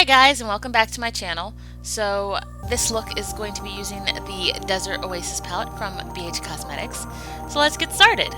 Hi guys, and welcome back to my channel. So this look is going to be using the Desert Oasis palette from BH Cosmetics. So let's get started.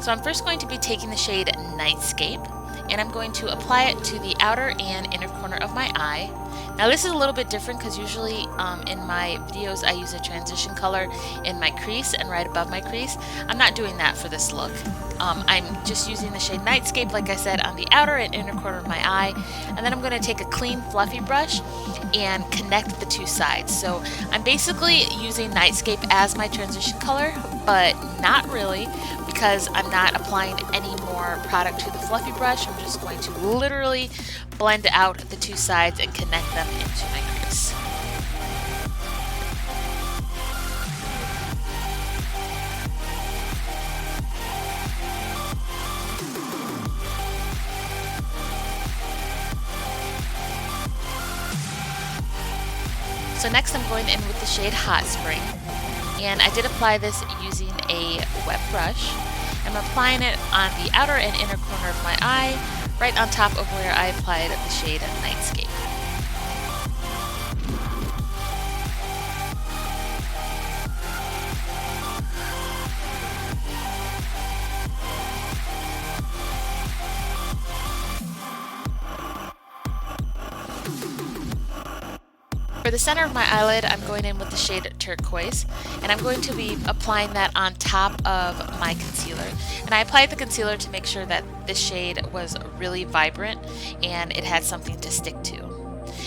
So I'm first going to be taking the shade Nightscape, and I'm going to apply it to the outer and inner corner of my eye. Now this is a little bit different because usually in my videos I use a transition color in my crease and right above my crease. I'm not doing that for this look. I'm just using the shade Nightscape, like I said, on the outer and inner corner of my eye, and then I'm going to take a clean fluffy brush and connect the two sides. So I'm basically using Nightscape as my transition color, but not really, because I'm not applying any more product to the fluffy brush. I'm just going to literally blend out the two sides and connect them into my crease. So next I'm going in with the shade Hot Spring, and I did apply this using a wet brush. I'm applying it on the outer and inner corner of my eye, right on top of where I applied the shade Nightscape. For the center of my eyelid, I'm going in with the shade Turquoise, and I'm going to be applying that on top of my concealer. And I applied the concealer to make sure that this shade was really vibrant and it had something to stick to.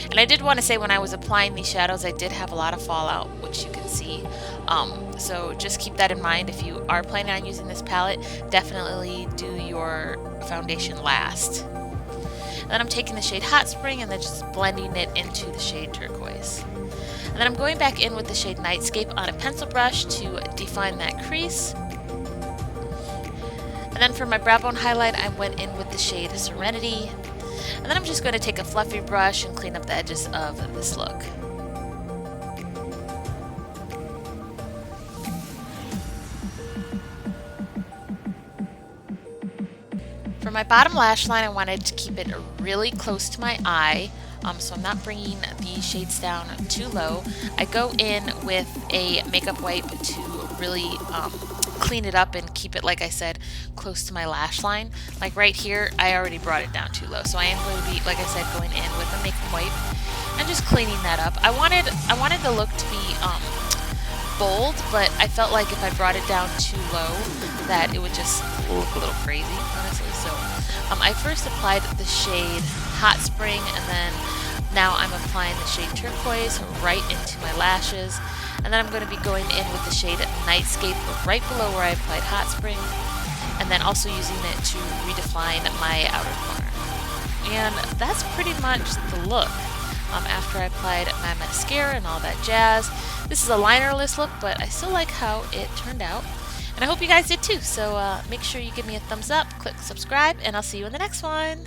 And I did want to say, when I was applying these shadows, I did have a lot of fallout, which you can see. So just keep that in mind. If you are planning on using this palette, definitely do your foundation last. And then I'm taking the shade Hot Spring and then just blending it into the shade Turquoise. And then I'm going back in with the shade Nightscape on a pencil brush to define that crease. And then for my brow bone highlight, I went in with the shade Serenity. And then I'm just going to take a fluffy brush and clean up the edges of this look. For my bottom lash line, I wanted to keep it really close to my eye, so I'm not bringing the shades down too low. I go in with a makeup wipe to really clean it up and keep it, like I said, close to my lash line. Like right here, I already brought it down too low, so I am going to be, like I said, going in with a makeup wipe and just cleaning that up. I wanted the look to be bold, but I felt like if I brought it down too low that it would just look a little crazy, honestly. So I first applied the shade Hot Spring, and then now I'm applying the shade Turquoise right into my lashes, and then I'm going to be going in with the shade Nightscape right below where I applied Hot Spring, and then also using it to redefine my outer corner. And that's pretty much the look. After I applied my mascara and all that jazz. This is a linerless look, but I still like how it turned out. And I hope you guys did too. So make sure you give me a thumbs up, click subscribe, and I'll see you in the next one.